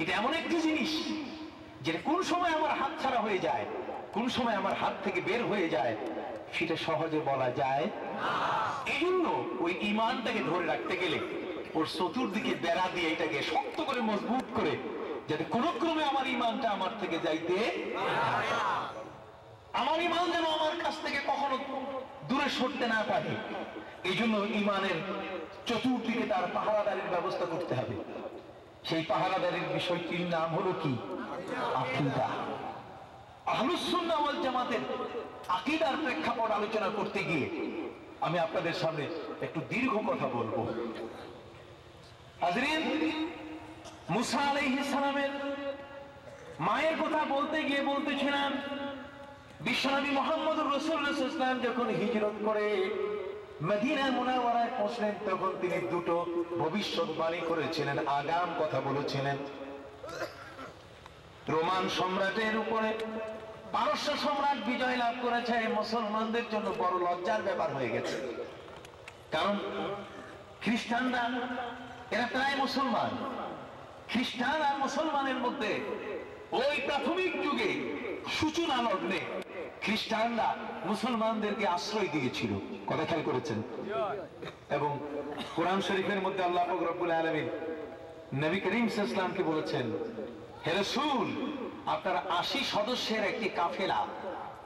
এটা এমন একটি জিনিস যেটা কোন সময় আমার হাত ছাড়া হয়ে যায়, কোন সময় আমার হাত থেকে বের হয়ে যায়, সেটা সহজে বলা যায় না। এই জন্য ওই ঈমানটাকে ধরে রাখতে গেলে ওর চতুর্দিকে বেড়া দিয়ে এটাকে শক্ত করে মজবুত করে, যাতে কোন ক্রমে আমার ঈমানটা আমার থেকে যাইতে, আমার ঈমান যেন আমার কাছ থেকে কখনো দূরে সরতে না পারে। এই জন্য ঈমানের চতুর্দিকে তার পাহারাদারির ব্যবস্থা করতে হবে। সেই পাহারাদারির বিষয়টির নাম হলো কি? আকীদা। আহলুস সুন্নাহ ওয়াল জামাতের আকীদার প্রেক্ষাপট আলোচনা করতে গিয়ে আমি আপনাদের সামনে একটু দীর্ঘ কথা বলবো। হাজরিন, মুসা আলাইহিস সালামের মায়ের কথা বলতে গিয়ে বলতেছিলাম, বিশ্বনবী মুহাম্মদুর রাসূলুল্লাহ সাল্লাল্লাহু আলাইহি ওয়াসাল্লাম যখন হিজরত করে মদিনা মুনাওয়ারায় পৌঁছলেন, তখন তিনি দুটো ভবিষ্যৎবাণী করেছিলেন, আগাম কথা বলেছিলেন। রোমান সম্রাটের উপরে পারস্য সম্রাট বিজয় লাভ করেছে, মুসলমানদের জন্য বড় লজ্জার ব্যাপার হয়ে গেছে। কারণ খ্রিস্টানরা এরা প্রায় মুসলমান, খ্রিস্টান আর মুসলমানের মধ্যে ওই প্রাথমিক যুগে সূচনা লগ্নে খ্রিস্টানরা মুসলমানদেরকে আশ্রয় দিয়েছিল, কথা খেয়াল করেছেন। এবং কোরআন শরীফের মধ্যে আল্লাহ পাক রব্বুল আলামিন নবী করিম সাল্লাল্লাহু আলাইহি ওয়াসাল্লামকে বলেছেন, হে রাসূল, আপনার 80 সদস্যের একটি কাফেলা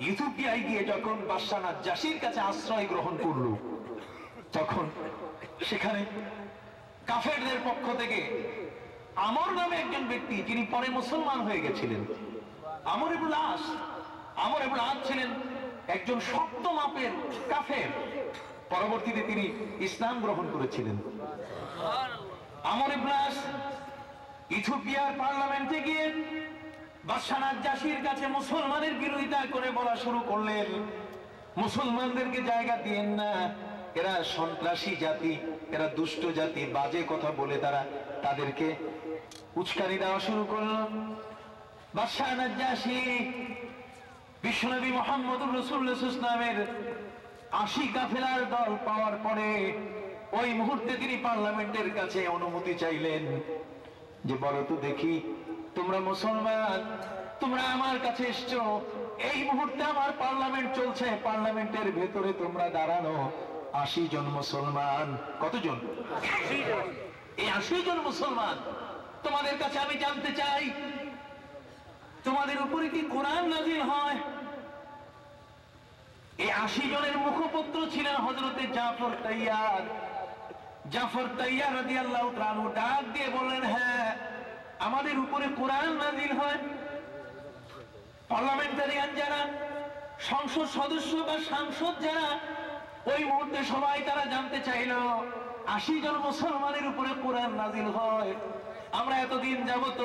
ইথিওপিয়ায় গিয়ে যখন বাদশা নাজ্জাশীর কাছে আশ্রয় গ্রহণ করল, তখন সেখানে কাফেরদের পক্ষ থেকে আমর নামে একজন ব্যক্তি, যিনি পরে মুসলমান হয়ে গেছিলেন, আমর ইবনে আস ছিলেন একজন শক্ত মাপের কাফের। পরবর্তীতে তিনি ইসলাম গ্রহণ করেছিলেন। আমর ইবনে আস ইথিওপিয়ার পার্লামেন্টে গিয়ে বাদশা নাজ্জাশীর কাছে মুসলমানের বিরোধিতা করে বলা শুরু করলেন, মুসলমানদেরকে জায়গা দিয়েন না, এরা সন্ত্রাসী জাতি, এরা দুষ্ট জাতি, বাজে কথা বলে তাদেরকে উস্কানি দেওয়া শুরু করল। বাদশা নাজ্জাশী বিশ্বনবী মুহাম্মদুর রাসূলুল্লাহ সাল্লাল্লাহু আলাইহি ওয়াসাল্লামের 80 কাফেলার দল পাওয়ার পরে ওই মুহূর্তে তিনি পার্লামেন্টের কাছে অনুমতি চাইলেন যে, বলো তো দেখি, তোমরা মুসলমান, তোমরা আমার কাছে এসছো, এই মুহূর্তে আমার পার্লামেন্ট চলছে, পার্লামেন্টের ভেতরে তোমরা দাঁড়ানো 80 জন মুসলমান। কতজন? 80 জন। এই 80 জন মুসলমান, তোমাদের কাছে আমি জানতে চাই, তোমাদের উপরে কি কোরআন নাযিল হয়? এই 80 জনের মুখপত্র ছিলেন হযরতে জাফর তাইয়ার রাদিয়াল্লাহু তাআলা আনহু। ডাক দিয়ে বললেন, হ্যাঁ, আমাদের উপরে কোরআন নাযিল হয়। পার্লামেন্টারিয়ান যারা, সংসদ সদস্য বা সাংসদ যারা, ওই মুহূর্তে সবাই তারা জানতে চাইল 80 জন মুসলমানের উপরে কোরআন নাযিল হয়। আমরা এতদিন যাবত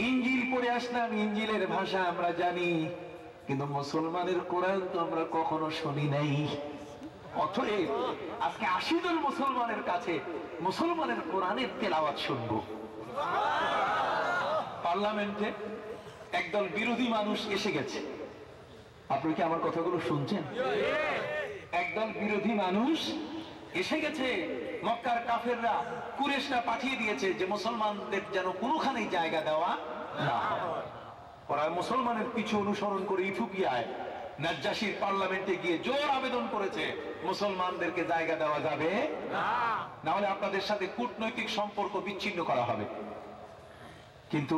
ইঞ্জিল পড়ে আসলাম, ইঞ্জিলের ভাষা আমরা জানি, কিন্তু মুসলমানের কোরআন তো আমরা কখনো শুনি নাই। অতএব আজকে 80 জন মুসলমানের কাছে মুসলমানের কোরআনের তেলাওয়াত শুনবো। পার্লামেন্টে একদল বিরোধী মানুষ এসে গেছে। আপনি কি আমার কথাগুলো শুনছেন? একদল বিরোধী মানুষ এসে গেছে। মক্কার কাফেররা, কুরেশরা পাঠিয়ে দিয়েছে যে মুসলমানদের যেন কোনোখানেই জায়গা দেওয়া না হয়। ওরা মুসলমানের পিছু অনুসরণ করে ইথিওপিয়ায় নাজ্জাশীর পার্লামেন্টে গিয়ে জোর আবেদন করেছে, মুসলমানদেরকে জায়গা দেওয়া যাবে না হলে আপনাদের সাথে কূটনৈতিক সম্পর্ক বিচ্ছিন্ন করা হবে। কিন্তু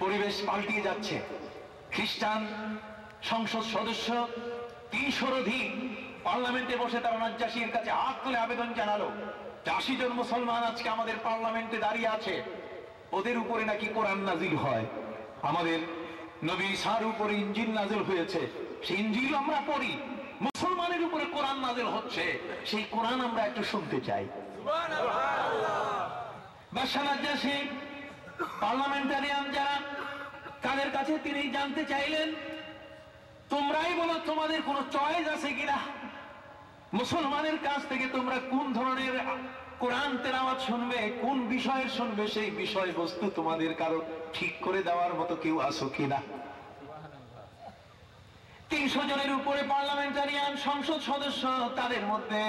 পরিবেশ পাল্টিয়ে যাচ্ছে। খ্রিস্টান সংসদ সদস্য 300-র অধিক পার্লামেন্টে বসে তারা নাজ্জাশীর কাছে হাত তুলে আবেদন জানালো, 80 জন মুসলমান আজকে আমাদের পার্লামেন্টে দাঁড়িয়ে আছে, ওদের উপরে নাকি কোরআন নাযিল হয়। আমাদের নবী ঈসার উপরে ইনজিল নাযিল হয়েছে, সেই ইনজিল আমরা পড়ি, মুসলমানের উপরে কোরআন নাযিল হচ্ছে, সেই কোরআন আমরা একটু শুনতে চাই। বাদশা নাজ্জাশী পার্লামেন্টারিয়ান যারা, তাদের কাছে তিনি জানতে চাইলেন, তোমরাই বলো তোমাদের কোনো চয়েস আছে কিনা, মুসলমানের কাছ থেকে তোমরা কোন ধরনের কোরআন তেলাওয়াত শুনবে, কোন বিষয়ের শুনবে, সেই বিষয়বস্তু তোমাদের কারো ঠিক করে দেওয়ার মতো কেউ আছো কিনা। 300 জনের উপরে পার্লামেন্টারিয়ান সংসদ সদস্য, তাদের মধ্যে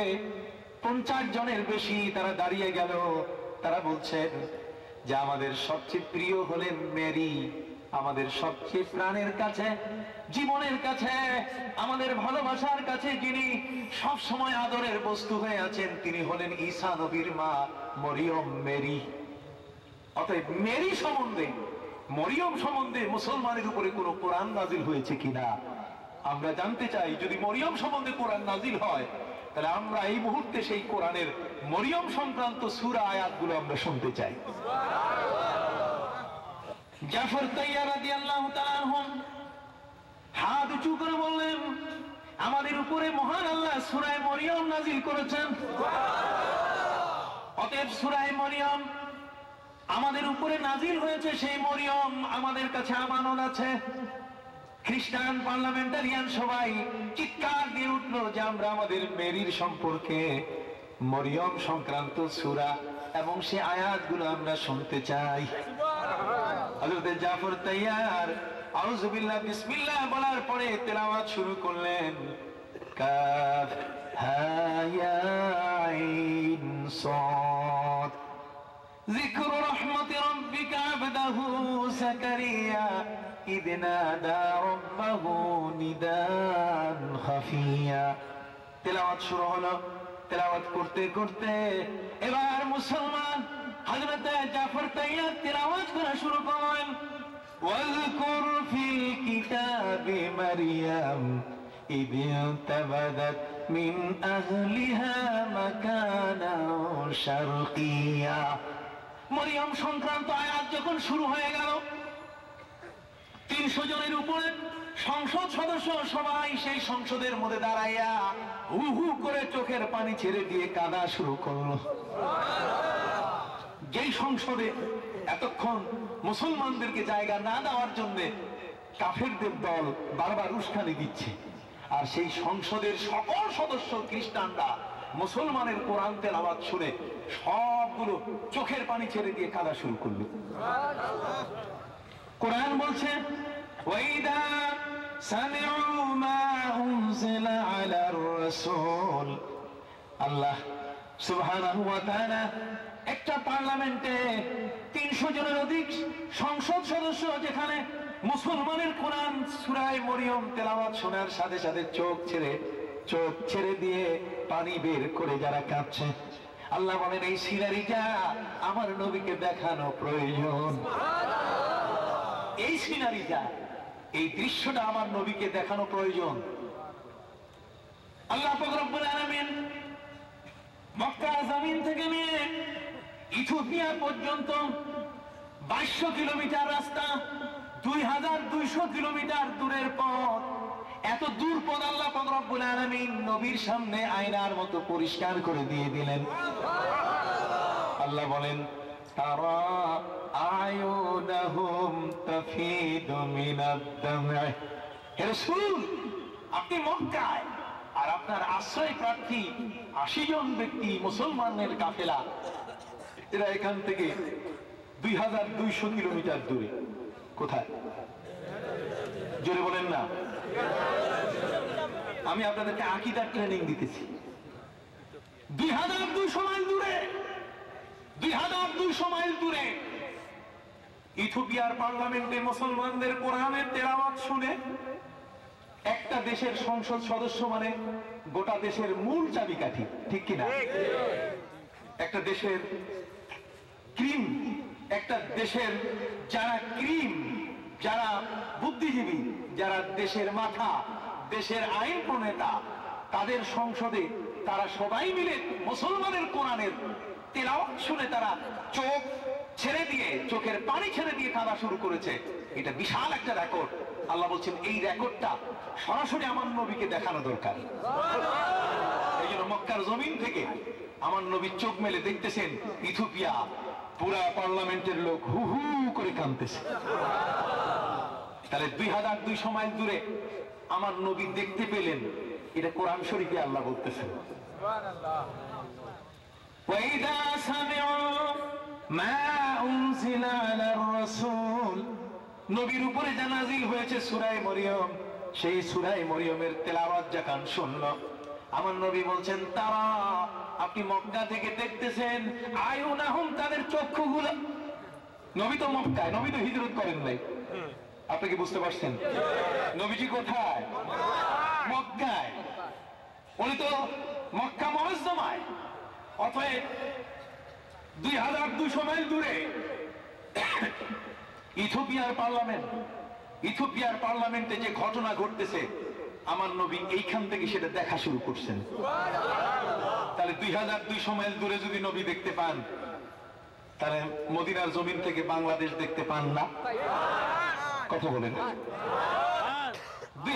50 জনের বেশি তারা দাঁড়িয়ে গেল। তারা বলছেন, যে আমাদের সবচেয়ে প্রিয় হলেন মেরি, আমাদের সবচেয়ে প্রাণের কাছে, জীবনের কাছে, আমাদের ভালোবাসার কাছে যিনি সব সময় আদরের বস্তু হয়ে আছেন, তিনি হলেন ঈসা নবীর মা মরিয়ম মেরি। অতএব মেরি সম্বন্ধে, মরিয়ম সম্বন্ধে মুসলমানের উপরে কোন কোরআন নাজিল হয়েছে কিনা আমরা জানতে চাই। যদি মরিয়ম সম্বন্ধে কোরআন নাজিল হয়, তাহলে আমরা এই মুহূর্তে সেই কোরআনের মরিয়ম সংক্রান্ত সূরা আয়াতগুলো আমরা শুনতে চাই। জাফর তাইয়ার রাদিয়াল্লাহু তাআলা আনহু হাত উঁচু করে বললেন, আমাদের উপরে মহান আল্লাহ সূরা মরিয়ম নাজিল করেছেন। অতএব সূরা মরিয়ম আমাদের উপরে নাজিল হয়েছে, সেই মরিয়ম আমাদের কাছে আমানত আছে। খ্রিস্টান পার্লামেন্টারিয়ান সবাই চিৎকার দিয়ে উঠলো যে আমরা আমাদের মেরির সম্পর্কে মরিয়ম সংক্রান্ত সূরা এবং সে আয়াতগুলো আমরা শুনতে চাই। হযরত জাফর তাইয়ার আউযু বিল্লাহ বিসমিল্লাহ বলার পরে তেলাওয়াত শুরু করলেন, কাফ হা ইয়া আইন সাদ যিকরু রাহমাতি রাব্বিকা আবদাহু যাকারিয়া ইয নাদা রাব্বাহু নিদান খাফিয়া। তেলাওয়াত শুরু হলো। তেলাওয়াত করতে করতে এবার মুসলমান হযরত জাফর তাইয়ার তেলাওয়াত করা শুরু করলেন, ওয়াযকুর ফিল কিতাবি মারইয়াম ইয তাবাদাত মিন আহলিহা মাকানান শারকিয়া। মরিয়ম সংক্রান্ত আয়াত যখন শুরু হয়ে গেল, 300 জনের উপরে সংসদ সদস্য সবাই সেই সংসদের মধ্যে দাঁড়াইয়া হু হু করে চোখের পানি ছেড়ে দিয়ে কাঁদা শুরু করলো। যেই সংসদে এতক্ষণ মুসলমানদেরকে জায়গা না দেওয়ার জন্য কাফেরদের দল বারবার উস্কানি দিচ্ছে, আর সেই সংসদের সকল সদস্য খ্রিস্টানরা মুসলমানের কোরআন তেলাওয়াত শুনে সবগুলো চোখের পানি ছেড়ে দিয়ে কাঁদা শুরু করলো। কোরআন বলছে, ওয়াইদা সামিউ মা উনজিলা আলার রাসূল। আল্লাহ সুবহানাহু ওয়া তাআলা একটা পার্লামেন্টে 300 জনের অধিক সংসদ সদস্য, যেখানে মুসলমানের কোরআন সূরা মরিয়ম তেলাওয়াত শোনার সাথে সাথে চোখ ছেড়ে দিয়ে পানি বের করে যারা কাঁদছে, আল্লাহ বলেন এই সিনারিটা আমার নবীকে দেখানো প্রয়োজন। এই সিনারিটা, এই দৃশ্যটা আমার নবীকে দেখানো প্রয়োজন। আল্লাহ পাক রব্বুল আলামিন মক্কা জমিন থেকে নিয়ে ইথিওপিয়া পর্যন্ত 2200 কিলোমিটার রাস্তা, 2200 কিলোমিটার দূরের পথ। এত দূর পথ আল্লাহ পাক রব্বুল আলামিন নবীর সামনে আয়নার মতো পরিষ্কার করে দিয়ে দিলেন। আল্লাহ বলেন, তারা আয়ুনাহুম তাফিদু মিনাদ দাম'i। হে রাসূল, আপনি মক্কায়, আর আপনার আশ্রয় প্রার্থী 80 জন ব্যক্তি মুসলমানের কাফেলা, এরা এখান থেকে 2200 কিলোমিটার দূরে। কোথায়? জোরে বলেন না। আমি আপনাদেরকে আকীদার ট্রেনিং দিতেছি। 2200 মাইল দূরে, 2200 মাইল দূরে ইথিওপিয়ার পার্লামেন্টে মুসলমানদের কোরআনের তেলাওয়াত শুনে একটা দেশের সংসদ সদস্য মানে গোটা দেশের মূল চাবিকাঠি, ঠিক কিনা? একটা দেশের ক্রিম, একটা দেশের যারা ক্রিম, যারা বুদ্ধিজীবী, যারা দেশের মাথা, দেশের আইন প্রণেতা, তাদের সংসদে তারা সবাই মিলে মুসলমানের কোরআনের তেলাওয়াত শুনে তারা চোখ ছেড়ে দিয়ে, চোখের পানি ছেড়ে দিয়ে কাঁদা শুরু করেছে। এটা বিশাল একটা রেকর্ড। আল্লাহ বলছেন এই রেকর্ডটা সরাসরি আমার নবীকে দেখানো দরকার। এই জন্য মক্কার জমিন থেকে আমার নবী চোখ মেলে দেখতেছেন ইথিওপিয়া, পুরা পার্লামেন্টের লোক হু হু করে কাঁদতেছে। তাহলে 2200 মাইল দূরে আমার নবী দেখতে পেলেন, এটা কোরআন শরীফে আল্লাহ বলতেছেন। ওয়াইদা সামিউ মা উনজিলা আলার রাসূল। নবীর উপরে যা নাযিল হয়েছে সূরা মরিয়ম, সেই সূরা মরিয়মের তেলাওয়াত যখন শুনলো, আমার নবী বলছেন, তারা, আপনি মক্কা থেকে দেখতেছেন, আয়ুনাহুম, তাদের চক্ষুগুলো, নবী তো মক্কায়, নবী তো হিজরত করেন নাই। আপনি কি বুঝতে পারছেন? নবীজি কোথায়? মক্কায়। উনি তো মক্কা মুআজ্জামায়। অতএব 2200 মাইল দূরে ইথিওপিয়ার পার্লামেন্টে যে ঘটনা ঘটতেছে, আমার নবী এইখান থেকে সেটা দেখা শুরু করছেন। তাহলে 2200 মাইল দূরে যদি নবী দেখতে পান, তাহলে মদিনার জমিন থেকে বাংলাদেশ দেখতে পান না? কথা বলেন।